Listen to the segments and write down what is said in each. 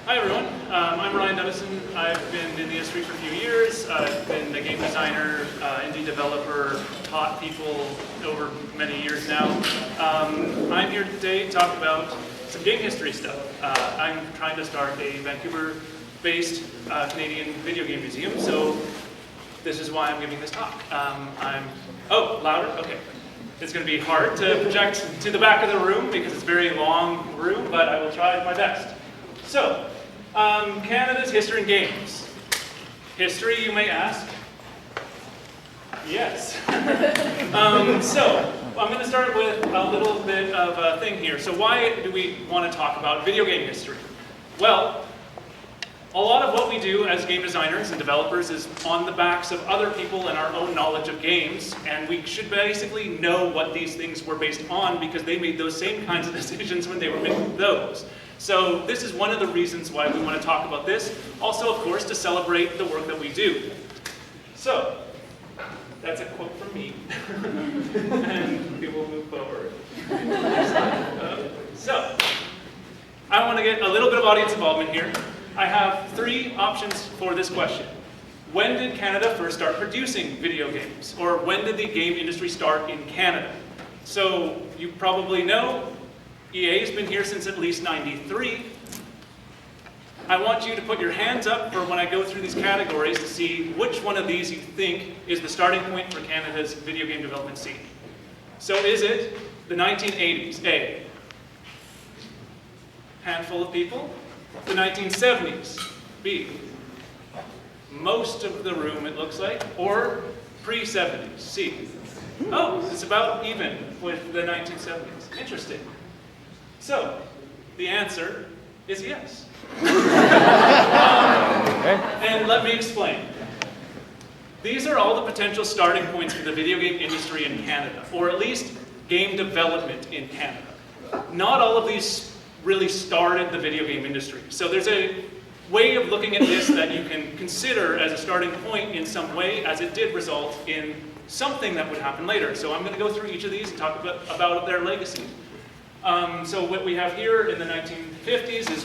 Hi everyone, I'm Dunnison. I've been in the industry for a few years. I've been a game designer, indie developer, taught people over many years now. I'm here today to talk about some game history stuff. I'm trying to start a Vancouver-based Canadian video game museum, so this is why I'm giving this talk. Oh, louder? Okay. It's going to be hard to project to the back of the room because it's a very long room, but I will try my best. So, Canada's history in games. History, you may ask? Yes. So, I'm going to start with a little bit of a thing here. So why do we want to talk about video game history? Well, a lot of what we do as game designers and developers is on the backs of other people and our own knowledge of games, and we should basically know what these things were based on because they made those same kinds of decisions when they were making those. So this is one of the reasons why we want to talk about this. Also, of course, to celebrate the work that we do. So, that's a quote from me. And we will move forward. So, I want to get a little bit of audience involvement here. I have three options for this question. When did Canada first start producing video games? Or when did the game industry start in Canada? So, you probably know EA's been here since at least '93. I want you to put your hands up for when I go through these categories to see which one of these you think is the starting point for Canada's video game development scene. So is it the 1980s? A. Handful of people. The 1970s? B. Most of the room, it looks like. Or pre-70s? C. Oh, it's about even with the 1970s. Interesting. So, the answer is yes. And let me explain. These are all the potential starting points for the video game industry in Canada, or at least game development in Canada. Not all of these really started the video game industry. So there's a way of looking at this that you can consider as a starting point in some way, as it did result in something that would happen later. So I'm going to go through each of these and talk about their legacy. So what we have here in the 1950s is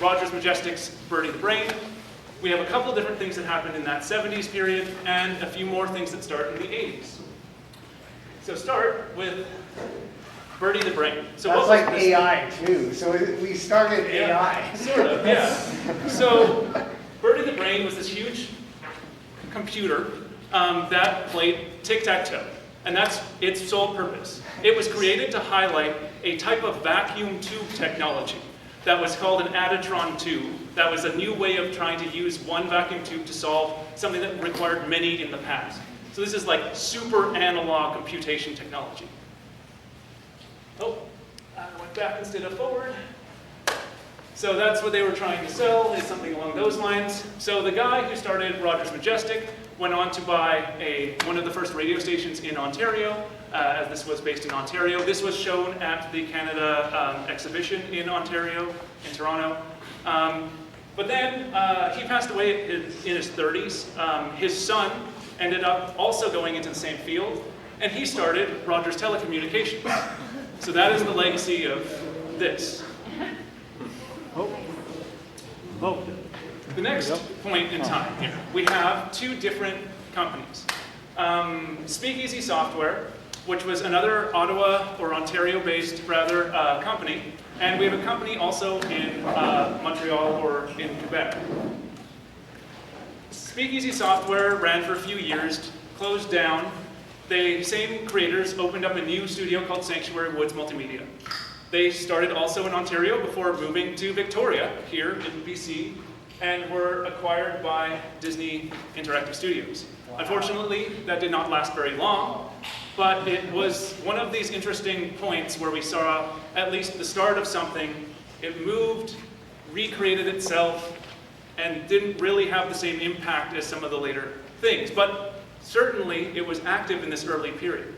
Rogers Majestic's Birdie the Brain. We have a couple of different things that happened in that 70s period, and a few more things that start in the 80s. So start with Birdie the Brain. So that's like AI too. So we started AI. Sort of, yeah. So Birdie the Brain was this huge computer that played tic-tac-toe. And that's its sole purpose. It was created to highlight a type of vacuum tube technology that was called an additron tube. That was a new way of trying to use one vacuum tube to solve something that required many in the past. So this is like super analog computation technology. Oh, I went back instead of forward. So that's what they were trying to sell, is something along those lines. So the guy who started Rogers Majestic went on to buy one of the first radio stations in Ontario, as this was based in Ontario. This was shown at the Canada exhibition in Ontario, in Toronto. But then he passed away in his 30s. His son ended up also going into the same field, and he started Rogers Telecommunications. So that is the legacy of this. The next point in time here, we have two different companies. Speakeasy Software, which was another Ottawa or Ontario-based rather company, and we have a company also in Montreal or in Quebec. Speakeasy Software ran for a few years, closed down. The same creators opened up a new studio called Sanctuary Woods Multimedia. They started also in Ontario before moving to Victoria, here in BC, and were acquired by Disney Interactive Studios. Wow. Unfortunately, that did not last very long, but it was one of these interesting points where we saw at least the start of something. It moved, recreated itself, and didn't really have the same impact as some of the later things, but certainly it was active in this early period.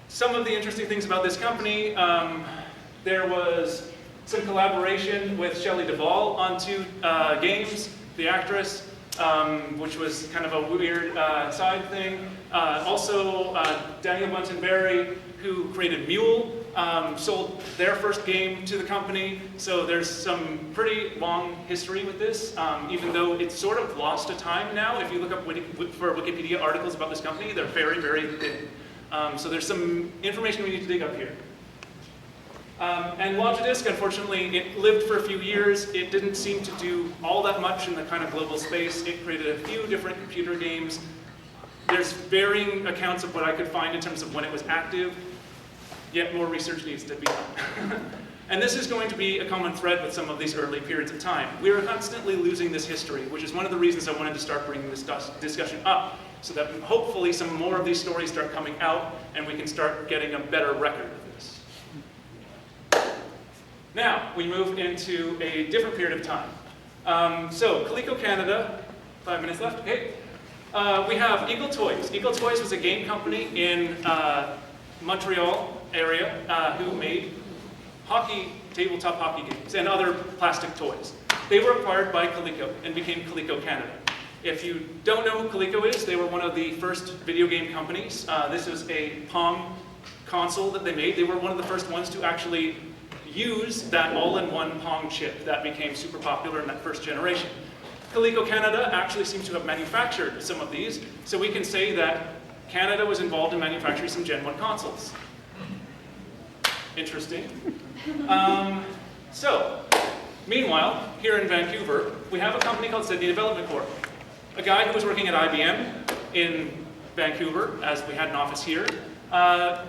Some of the interesting things about this company, there was some collaboration with Shelley Duvall on two games, the actress, which was kind of a weird side thing. Also, Daniel Bunton-Berry, who created Mule, sold their first game to the company, so there's some pretty long history with this, even though it's sort of lost to time now. If you look up for Wikipedia articles about this company, they're very, very thin. So there's some information we need to dig up here. And Logidisc, unfortunately, it lived for a few years. It didn't seem to do all that much in the kind of global space. It created a few different computer games. There's varying accounts of what I could find in terms of when it was active, yet more research needs to be done. And this is going to be a common thread with some of these early periods of time. We are constantly losing this history, which is one of the reasons I wanted to start bringing this discussion up, so that hopefully some more of these stories start coming out and we can start getting a better record of this. Now, we move into a different period of time. So, Coleco Canada, 5 minutes left, okay. We have Eagle Toys. Eagle Toys was a game company in Montreal area who made tabletop hockey games and other plastic toys. They were acquired by Coleco and became Coleco Canada. If you don't know who Coleco is, they were one of the first video game companies. This was a Pong console that they made. They were one of the first ones to actually use that all-in-one Pong chip that became super popular in that first generation. Coleco Canada actually seems to have manufactured some of these, so we can say that Canada was involved in manufacturing some Gen 1 consoles. Interesting. Meanwhile, here in Vancouver, we have a company called Sydney Development Corp. A guy who was working at IBM in Vancouver, as we had an office here,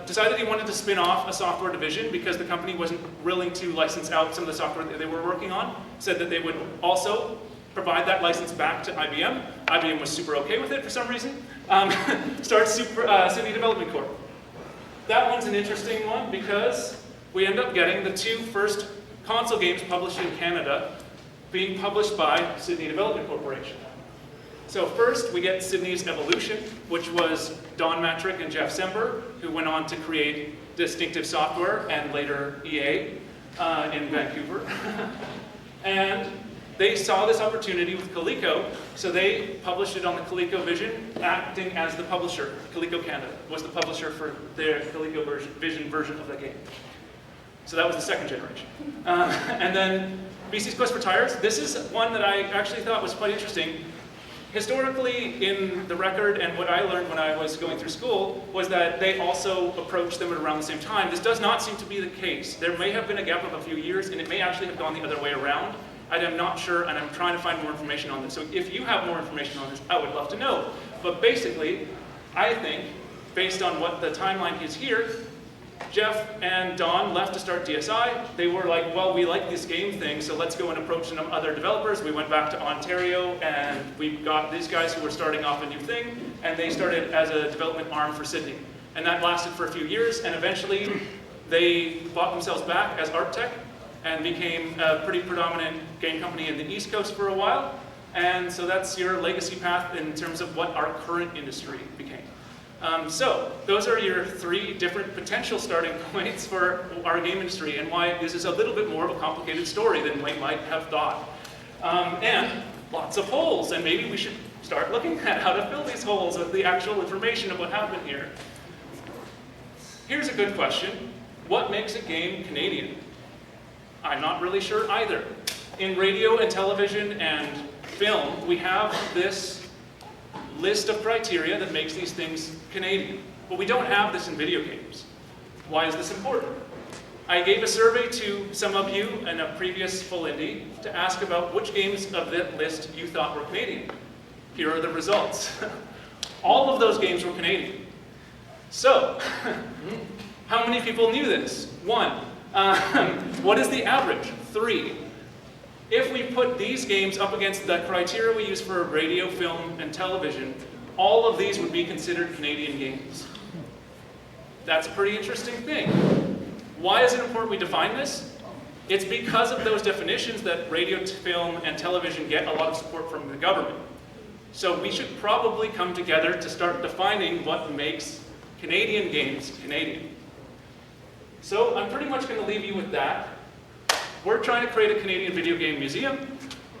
decided he wanted to spin off a software division because the company wasn't willing to license out some of the software that they were working on, said that they would also provide that license back to IBM. IBM was super okay with it for some reason. Starts Sydney Development Corp. That one's an interesting one because we end up getting the two first console games published in Canada being published by Sydney Development Corporation. So first we get Sydney's Evolution, which was Don Matrick and Jeff Sember, who went on to create Distinctive Software and later EA in Vancouver. And they saw this opportunity with Coleco, so they published it on the ColecoVision, acting as the publisher. Coleco Canada was the publisher for their ColecoVision version of the game. So that was the second generation. And then BC's Quest for Tires. This is one that I actually thought was quite interesting. Historically, in the record, and what I learned when I was going through school, was that they also approached them at around the same time. This does not seem to be the case. There may have been a gap of a few years, and it may actually have gone the other way around. I'm not sure, and I'm trying to find more information on this. So if you have more information on this, I would love to know. But basically, I think, based on what the timeline is here, Jeff and Don left to start DSI. They were like, well, we like this game thing, so let's go and approach some other developers. We went back to Ontario, and we got these guys who were starting off a new thing, and they started as a development arm for Sydney. And that lasted for a few years, and eventually they bought themselves back as ArtTech, and became a pretty predominant game company in the East Coast for a while. And so that's your legacy path in terms of what our current industry became. So those are your three different potential starting points for our game industry and why this is a little bit more of a complicated story than we might have thought. And lots of holes, and maybe we should start looking at how to fill these holes with the actual information of what happened here. Here's a good question. What makes a game Canadian? I'm not really sure either. In radio and television and film, we have this list of criteria that makes these things Canadian. But we don't have this in video games. Why is this important? I gave a survey to some of you in a previous Full Indie to ask about which games of that list you thought were Canadian. Here are the results. All of those games were Canadian. So, how many people knew this? 1. What is the average? 3. If we put these games up against the criteria we use for radio, film, and television, all of these would be considered Canadian games. That's a pretty interesting thing. Why is it important we define this? It's because of those definitions that radio, film, and television get a lot of support from the government. So we should probably come together to start defining what makes Canadian games Canadian. So I'm pretty much going to leave you with that. We're trying to create a Canadian video game museum.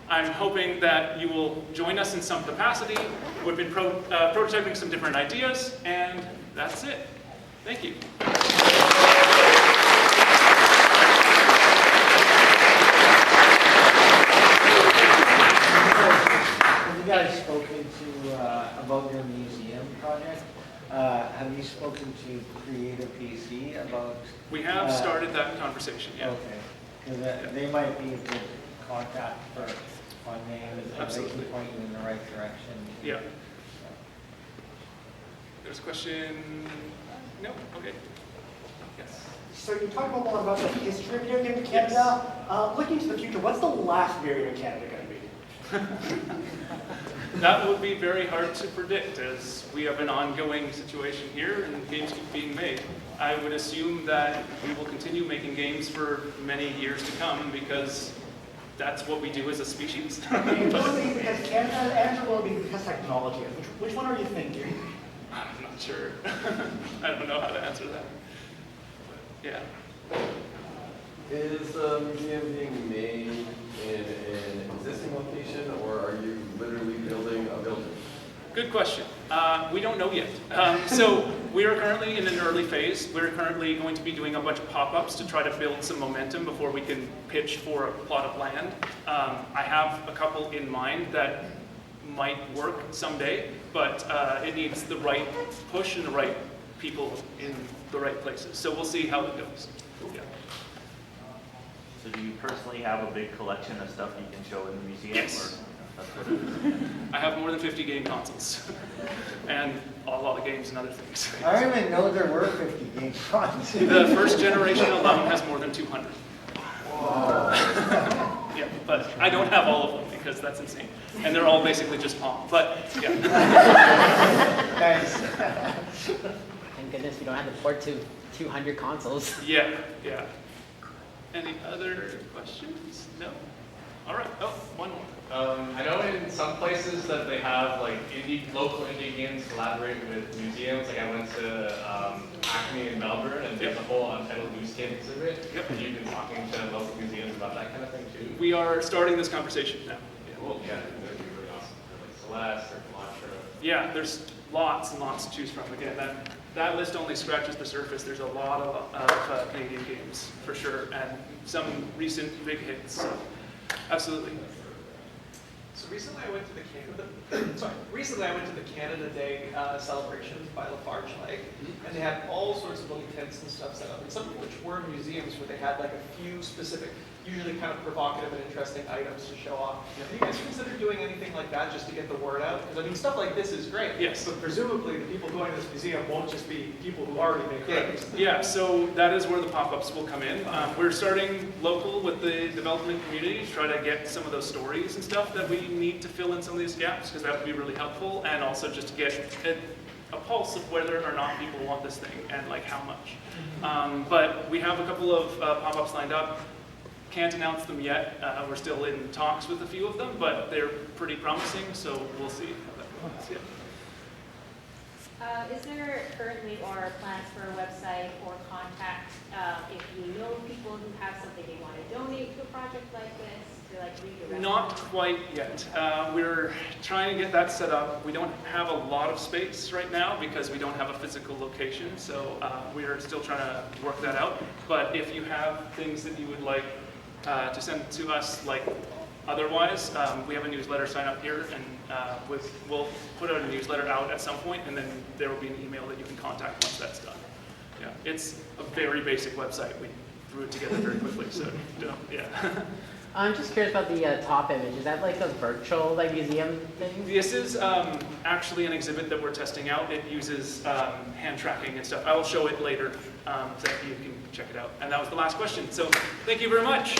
I'm hoping that you will join us in some capacity. We've been prototyping some different ideas, and that's it. Thank you. it. Have you spoken to Creative PC about? We have started that conversation, yeah. Okay, because they might be a good contact for funding, and they Absolutely. can point you in the right direction. Yeah. There's a question? No? Okay. Yes. So you talked a lot about the history of video games in Canada. Looking to the future, what's the last video game in Canada going to be? That would be very hard to predict, as we have an ongoing situation here and games keep being made. I would assume that we will continue making games for many years to come because that's what we do as a species. It will be because Canada and it will be because technology. Which one are you thinking? I'm not sure. I don't know how to answer that. But, yeah. Is the museum being made in an existing location, or are you literally building a building? Good question. We don't know yet. So we are currently in an early phase. We're currently going to be doing a bunch of pop-ups to try to build some momentum before we can pitch for a plot of land. I have a couple in mind that might work someday, but it needs the right push and the right people in the right places. So we'll see how it goes. Yeah. So do you personally have a big collection of stuff you can show in the museum? Yes. Or that's what it is? I have more than 50 game consoles and a lot of games and other things. I don't even know there were 50 game consoles. The first generation alone has more than 200. Yeah, but I don't have all of them because that's insane. And they're all basically just Palm, but yeah. Nice. Thank goodness we don't have to port to 200 consoles. Yeah, yeah. Any other questions? No? All right, oh, one more. I know in some places that they have like local indie games collaborate with museums. Like I went to Acme in Melbourne, and there's a whole Untitled News Kid exhibit. Yep. And you've been talking to local museums about that kind of thing too. We are starting this conversation now. Yeah. Cool. Yeah, that'd be really awesome. For like Celeste or Contra. Yeah, there's lots and lots to choose from. Again, that list only scratches the surface. There's a lot of Canadian games for sure, and some recent big hits. So, absolutely. So recently I went to the Canada Day celebrations by Lafarge Lake, and they had all sorts of little tents and stuff set up, and some of which were museums where they had like a few specific, usually kind of provocative and interesting items to show off. Have you guys considered doing anything like that just to get the word out? Because I mean, stuff like this is great. Yes. But presumably the people going to this museum won't just be people who already make games. Yeah, so that is where the pop-ups will come in. We're starting local with the development community to try to get some of those stories and stuff that we need to fill in some of these gaps, because that would be really helpful, and also just to get a pulse of whether or not people want this thing and like how much. But we have a couple of pop-ups lined up. Can't announce them yet. We're still in talks with a few of them, but they're pretty promising, so we'll see how that goes. Yeah. Is there currently or plans for a website or contact if you know people who have something they want to donate to a project like this, to like redirect? Not quite yet. We're trying to get that set up. We don't have a lot of space right now because we don't have a physical location, so we are still trying to work that out. But if you have things that you would like to send to us, like otherwise, we have a newsletter sign up here, and we'll put out a newsletter out at some point, and then there will be an email that you can contact once that's done. Yeah, it's a very basic website. We threw it together very quickly, so yeah. I'm just curious about the top image. Is that like a virtual like museum thing? This is actually an exhibit that we're testing out. It uses hand tracking and stuff. I will show it later so that you can check it out. And that was the last question. So thank you very much.